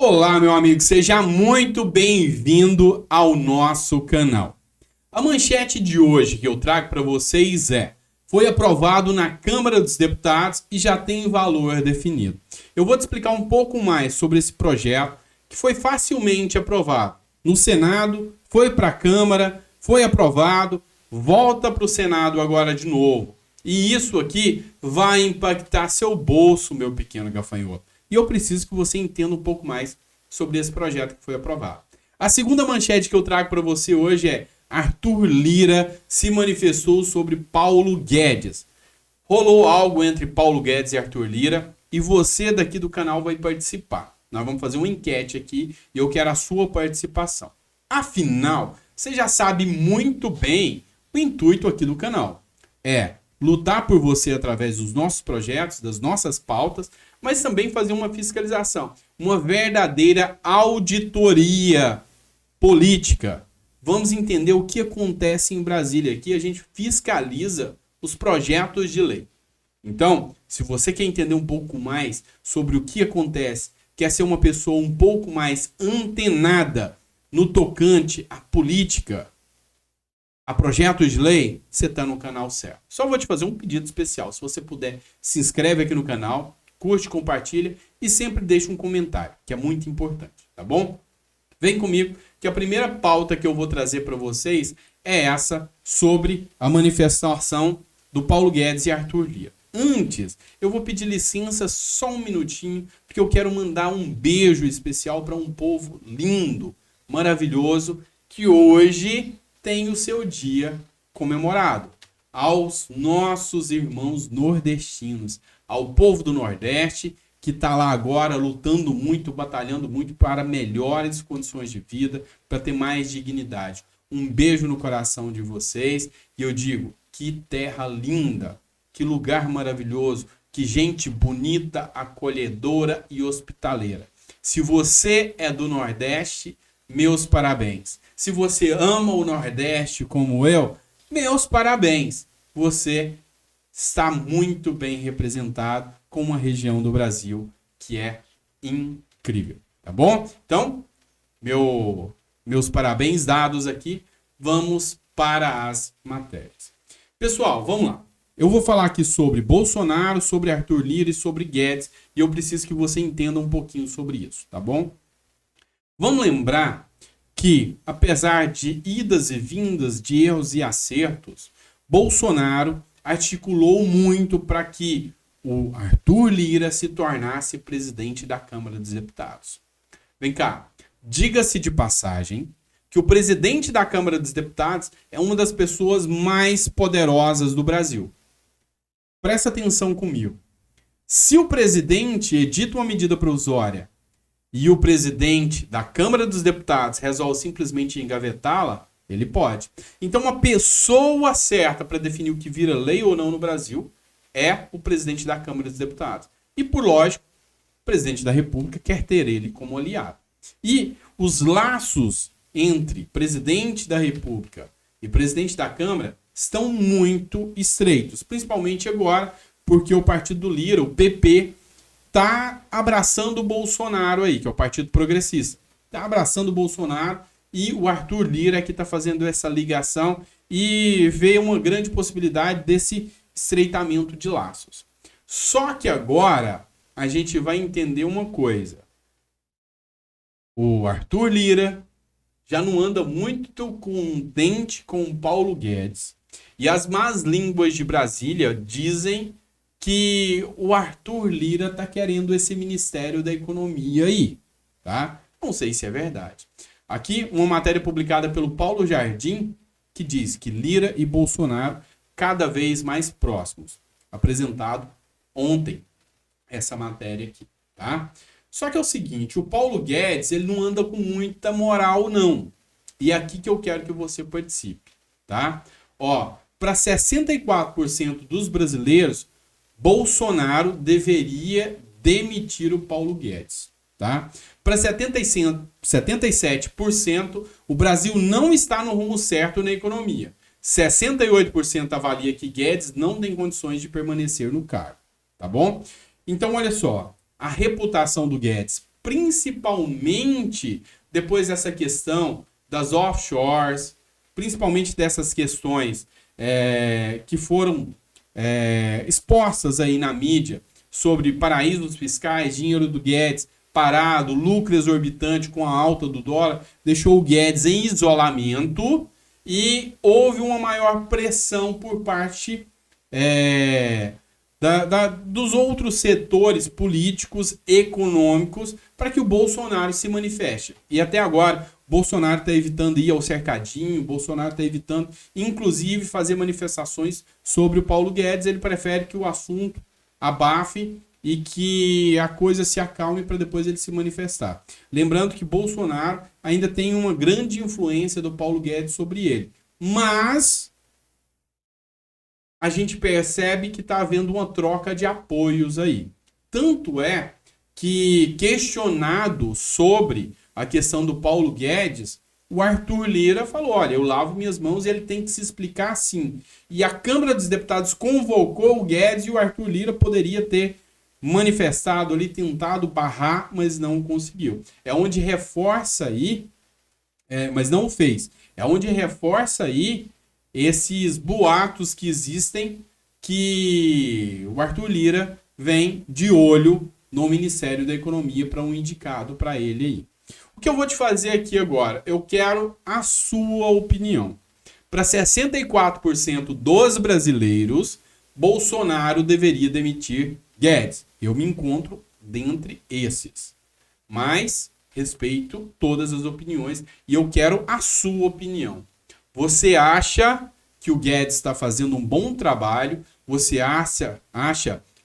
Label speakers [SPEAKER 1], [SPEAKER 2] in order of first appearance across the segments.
[SPEAKER 1] Olá, meu amigo, seja muito bem-vindo ao nosso canal. A manchete de hoje que eu trago para vocês foi aprovado na Câmara dos Deputados e já tem valor definido. Eu vou te explicar um pouco mais sobre esse projeto que foi facilmente aprovado. No Senado, foi para a Câmara, foi aprovado, volta para o Senado agora de novo. E isso aqui vai impactar seu bolso, meu pequeno gafanhoto. E eu preciso que você entenda um pouco mais sobre esse projeto que foi aprovado. A segunda manchete que eu trago para você hoje é: Arthur Lira se manifestou sobre Paulo Guedes. Rolou algo entre Paulo Guedes e Arthur Lira e você daqui do canal vai participar. Nós vamos fazer uma enquete aqui e eu quero a sua participação. Afinal, você já sabe muito bem o intuito aqui do canal. É lutar por você através dos nossos projetos, das nossas pautas, mas também fazer uma fiscalização, uma verdadeira auditoria política. Vamos entender o que acontece em Brasília. Aqui a gente fiscaliza os projetos de lei. Então, se você quer entender um pouco mais sobre o que acontece, quer ser uma pessoa um pouco mais antenada no tocante à política, a projetos de lei, você está no canal certo. Só vou te fazer um pedido especial. Se você puder, se inscreve aqui no canal, curte, compartilha e sempre deixa um comentário, que é muito importante, tá bom? Vem comigo, que a primeira pauta que eu vou trazer para vocês é essa sobre a manifestação do Paulo Guedes e Arthur Lira. Antes, eu vou pedir licença só um minutinho, porque eu quero mandar um beijo especial para um povo lindo, maravilhoso, que hoje tem o seu dia comemorado. Aos nossos irmãos nordestinos, ao povo do Nordeste, que está lá agora lutando muito, batalhando muito para melhores condições de vida, para ter mais dignidade. Um beijo no coração de vocês e eu digo, que terra linda, que lugar maravilhoso, que gente bonita, acolhedora e hospitaleira. Se você é do Nordeste, meus parabéns. Se você ama o Nordeste como eu, meus parabéns. Você está muito bem representado com uma região do Brasil que é incrível, tá bom? Então, meus parabéns dados aqui. Vamos para as matérias. Pessoal, vamos lá. Eu vou falar aqui sobre Bolsonaro, sobre Arthur Lira e sobre Guedes, e eu preciso que você entenda um pouquinho sobre isso, tá bom? Vamos lembrar que, apesar de idas e vindas, de erros e acertos, Bolsonaro articulou muito para que o Arthur Lira se tornasse presidente da Câmara dos Deputados. Vem cá, diga-se de passagem que o presidente da Câmara dos Deputados é uma das pessoas mais poderosas do Brasil. Presta atenção comigo. Se o presidente edita uma medida provisória e o presidente da Câmara dos Deputados resolve simplesmente engavetá-la, ele pode. Então, uma pessoa certa para definir o que vira lei ou não no Brasil é o presidente da Câmara dos Deputados. E, por lógico, o presidente da República quer ter ele como aliado. E os laços entre presidente da República e presidente da Câmara estão muito estreitos, principalmente agora, porque o partido do Lira, o PP, está abraçando o Bolsonaro aí, que é o Partido Progressista. Está abraçando o Bolsonaro e o Arthur Lira que está fazendo essa ligação e vê uma grande possibilidade desse estreitamento de laços. Só que agora a gente vai entender uma coisa. O Arthur Lira já não anda muito contente com o Paulo Guedes. E as más línguas de Brasília dizem que o Arthur Lira está querendo esse Ministério da Economia aí, tá? Não sei se é verdade. Aqui, uma matéria publicada pelo Paulo Jardim, que diz que Lira e Bolsonaro cada vez mais próximos. Apresentado ontem essa matéria aqui, tá? Só que é o seguinte, o Paulo Guedes, ele não anda com muita moral, não. E é aqui que eu quero que você participe, tá? Ó, para 64% dos brasileiros, Bolsonaro deveria demitir o Paulo Guedes, tá? Para 77%, o Brasil não está no rumo certo na economia. 68% avalia que Guedes não tem condições de permanecer no cargo, tá bom? Então, olha só, a reputação do Guedes principalmente depois dessa questão das offshores, principalmente dessas questões que foram expostas aí na mídia sobre paraísos fiscais, dinheiro do Guedes parado, lucro exorbitante com a alta do dólar, deixou o Guedes em isolamento e houve uma maior pressão por parte dos outros setores políticos, econômicos, para que o Bolsonaro se manifeste. E até agora, Bolsonaro está evitando ir ao cercadinho, Bolsonaro está evitando, inclusive, fazer manifestações sobre o Paulo Guedes. Ele prefere que o assunto abafe e que a coisa se acalme para depois ele se manifestar. Lembrando que Bolsonaro ainda tem uma grande influência do Paulo Guedes sobre ele. Mas a gente percebe que está havendo uma troca de apoios aí. Tanto é que, questionado sobre a questão do Paulo Guedes, o Arthur Lira falou, olha, eu lavo minhas mãos e ele tem que se explicar assim. E a Câmara dos Deputados convocou o Guedes e o Arthur Lira poderia ter manifestado ali, tentado barrar, mas não conseguiu. É onde reforça aí, mas não fez, é onde reforça aí esses boatos que existem, que o Arthur Lira vem de olho no Ministério da Economia para um indicado para ele aí. O que eu vou te fazer aqui agora? Eu quero a sua opinião. Para 64% dos brasileiros, Bolsonaro deveria demitir Guedes. Eu me encontro dentre esses. Mas respeito todas as opiniões e eu quero a sua opinião. Você acha que o Guedes está fazendo um bom trabalho? Você acha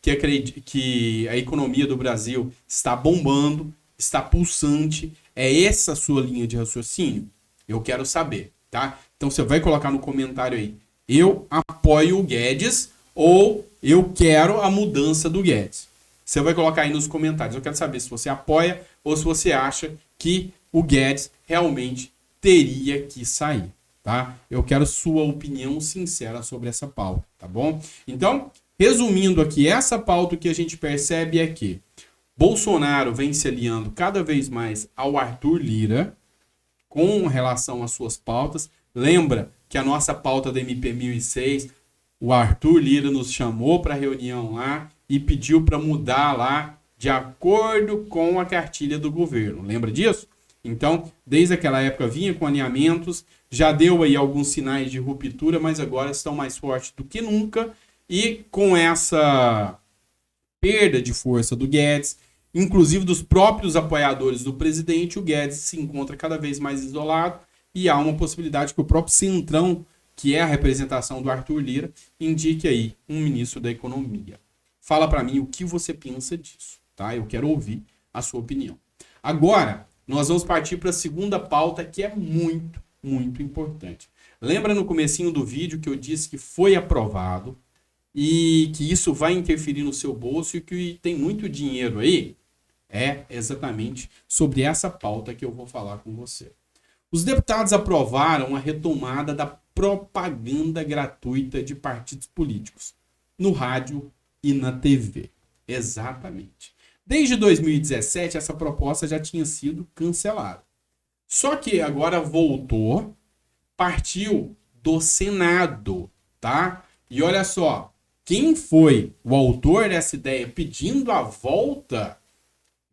[SPEAKER 1] que a economia do Brasil está bombando, está pulsante? É essa a sua linha de raciocínio? Eu quero saber, tá? Então você vai colocar no comentário aí, eu apoio o Guedes ou eu quero a mudança do Guedes. Você vai colocar aí nos comentários. Eu quero saber se você apoia ou se você acha que o Guedes realmente teria que sair, tá? Eu quero sua opinião sincera sobre essa pauta, tá bom? Então, resumindo aqui, essa pauta que a gente percebe é que Bolsonaro vem se aliando cada vez mais ao Arthur Lira com relação às suas pautas. Lembra que a nossa pauta da MP 1006, o Arthur Lira nos chamou para reunião lá e pediu para mudar lá de acordo com a cartilha do governo. Lembra disso? Então, desde aquela época vinha com alinhamentos, já deu aí alguns sinais de ruptura, mas agora estão mais fortes do que nunca. E com essa perda de força do Guedes, inclusive dos próprios apoiadores do presidente, o Guedes se encontra cada vez mais isolado e há uma possibilidade que o próprio Centrão, que é a representação do Arthur Lira, indique aí um ministro da Economia. Fala para mim o que você pensa disso, tá? Eu quero ouvir a sua opinião. Agora, nós vamos partir para a segunda pauta, que é muito, muito importante. Lembra no comecinho do vídeo que eu disse que foi aprovado e que isso vai interferir no seu bolso e que tem muito dinheiro aí? É exatamente sobre essa pauta que eu vou falar com você. Os deputados aprovaram a retomada da propaganda gratuita de partidos políticos no rádio e na TV. Exatamente. Desde 2017, essa proposta já tinha sido cancelada. Só que agora voltou, partiu do Senado, tá? E olha só, quem foi o autor dessa ideia pedindo a volta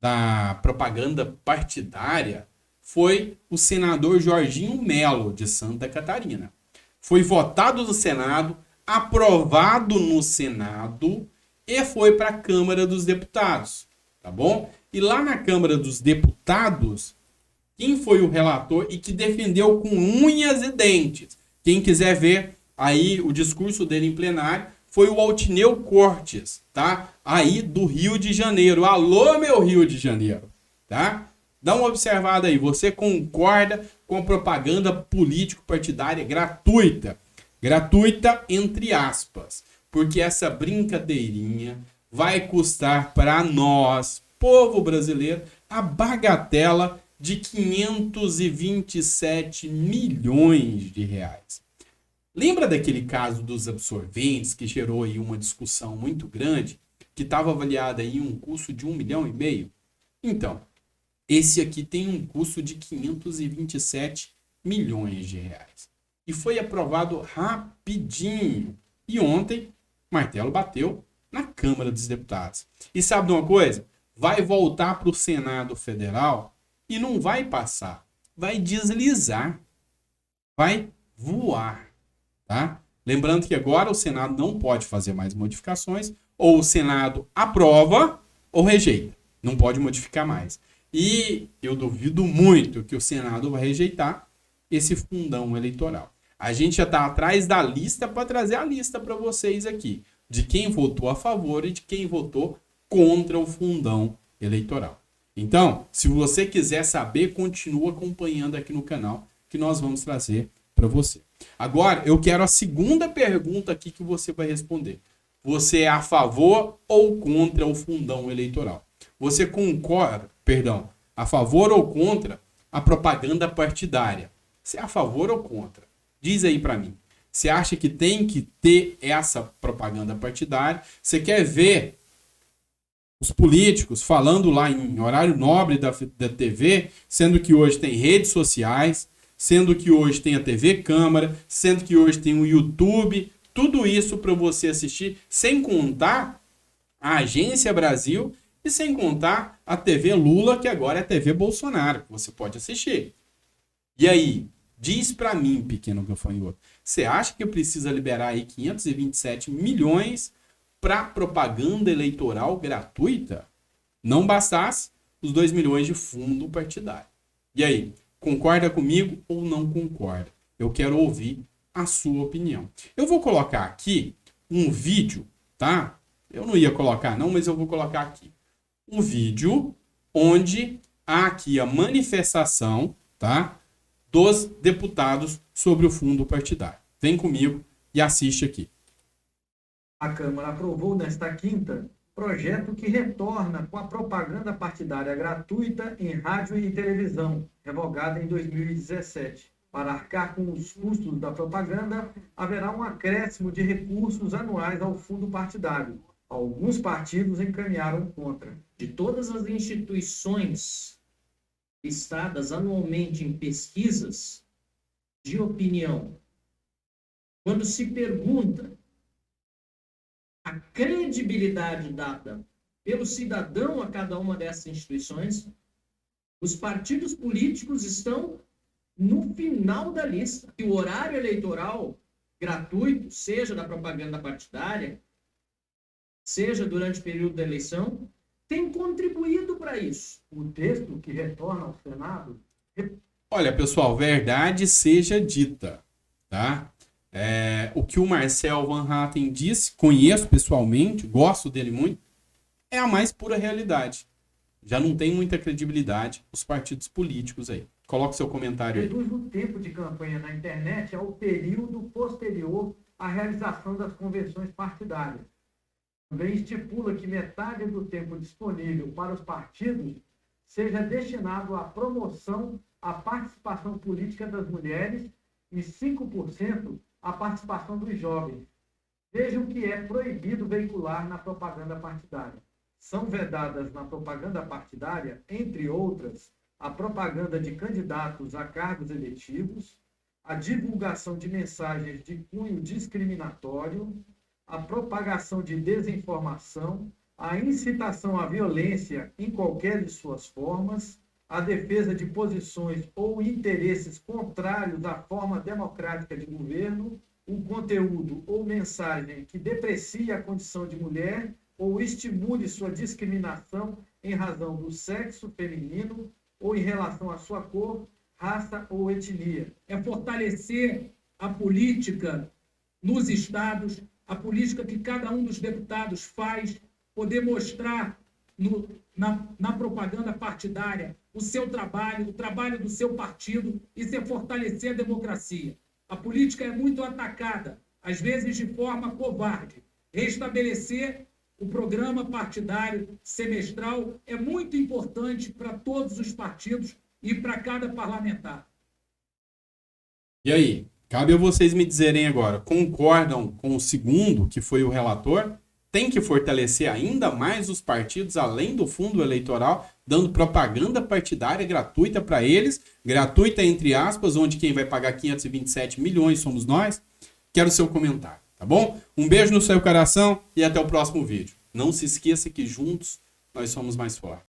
[SPEAKER 1] da propaganda partidária foi o senador Jorginho Melo, de Santa Catarina. Foi votado no Senado, aprovado no Senado e foi para a Câmara dos Deputados, tá bom? E lá na Câmara dos Deputados, quem foi o relator e que defendeu com unhas e dentes? Quem quiser ver aí o discurso dele em plenário, foi o Altineu Cortes, tá? Aí do Rio de Janeiro. Alô, meu Rio de Janeiro, tá? Dá uma observada aí. Você concorda com a propaganda político-partidária gratuita? Gratuita entre aspas. Porque essa brincadeirinha vai custar para nós, povo brasileiro, a bagatela de 527 milhões de reais. Lembra daquele caso dos absorventes que gerou aí uma discussão muito grande, que estava avaliada em um custo de 1,5 milhão? Então, Esse aqui tem um custo de 527 milhões de reais. E foi aprovado rapidinho. E ontem, martelo bateu na Câmara dos Deputados. E sabe de uma coisa? Vai voltar para o Senado Federal e não vai passar. Vai deslizar. Vai voar. Tá? Lembrando que agora o Senado não pode fazer mais modificações. Ou o Senado aprova ou rejeita. Não pode modificar mais. E eu duvido muito que o Senado vai rejeitar esse fundão eleitoral. A gente já está atrás da lista para trazer a lista para vocês aqui. De quem votou a favor e de quem votou contra o fundão eleitoral. Então, se você quiser saber, continua acompanhando aqui no canal que nós vamos trazer para você. Agora, eu quero a segunda pergunta aqui que você vai responder. Você é a favor ou contra o fundão eleitoral? Você concorda, a favor ou contra a propaganda partidária? Você é a favor ou contra? Diz aí para mim. Você acha que tem que ter essa propaganda partidária? Você quer ver os políticos falando lá em horário nobre da TV, sendo que hoje tem redes sociais, sendo que hoje tem a TV Câmara, sendo que hoje tem o YouTube, tudo isso para você assistir, sem contar a Agência Brasil e sem contar a TV Lula, que agora é a TV Bolsonaro, que você pode assistir. E aí, diz para mim, pequeno gafanhoto, você acha que precisa liberar aí 527 milhões para propaganda eleitoral gratuita? Não bastasse os 2 milhões de fundo partidário. E aí, concorda comigo ou não concorda? Eu quero ouvir a sua opinião. Eu vou colocar aqui um vídeo, tá? Eu não ia colocar não, mas eu vou colocar aqui. Um vídeo onde há aqui a manifestação, tá? Dos deputados sobre o fundo partidário. Vem comigo e assiste aqui.
[SPEAKER 2] A Câmara aprovou nesta quinta projeto que retorna com a propaganda partidária gratuita em rádio e televisão, revogada em 2017. Para arcar com os custos da propaganda, haverá um acréscimo de recursos anuais ao fundo partidário. Alguns partidos encaminharam contra.
[SPEAKER 3] De todas as instituições listadas anualmente em pesquisas de opinião, quando se pergunta a credibilidade dada pelo cidadão a cada uma dessas instituições, os partidos políticos estão no final da lista. E o horário eleitoral gratuito, seja da propaganda partidária, seja durante o período da eleição, tem contribuído para isso.
[SPEAKER 2] O texto que retorna ao Senado...
[SPEAKER 1] Olha, pessoal, verdade seja dita, tá? O que o Marcel Van Hatten disse, conheço pessoalmente, gosto dele muito, é a mais pura realidade. Já não tem muita credibilidade os partidos políticos aí. Coloque seu comentário aí.
[SPEAKER 2] Reduz o tempo de campanha na internet ao período posterior à realização das convenções partidárias. Também estipula que metade do tempo disponível para os partidos seja destinado à promoção à participação política das mulheres e 5% à participação dos jovens. Veja o que é proibido veicular na propaganda partidária. São vedadas na propaganda partidária, entre outras, a propaganda de candidatos a cargos eletivos, a divulgação de mensagens de cunho discriminatório, a propagação de desinformação, a incitação à violência em qualquer de suas formas, a defesa de posições ou interesses contrários à forma democrática de governo, um conteúdo ou mensagem que deprecie a condição de mulher ou estimule sua discriminação em razão do sexo feminino ou em relação à sua cor, raça ou etnia.
[SPEAKER 3] É fortalecer a política nos estados, a política que cada um dos deputados faz, poder mostrar na propaganda partidária o seu trabalho, o trabalho do seu partido, isso é fortalecer a democracia. A política é muito atacada, às vezes de forma covarde. Restabelecer o programa partidário semestral é muito importante para todos os partidos e para cada parlamentar.
[SPEAKER 1] E aí? Cabe a vocês me dizerem agora, concordam com o segundo, que foi o relator, tem que fortalecer ainda mais os partidos, além do fundo eleitoral, dando propaganda partidária gratuita para eles, gratuita entre aspas, onde quem vai pagar 527 milhões somos nós. Quero o seu comentário, tá bom? Um beijo no seu coração e até o próximo vídeo. Não se esqueça que juntos nós somos mais fortes.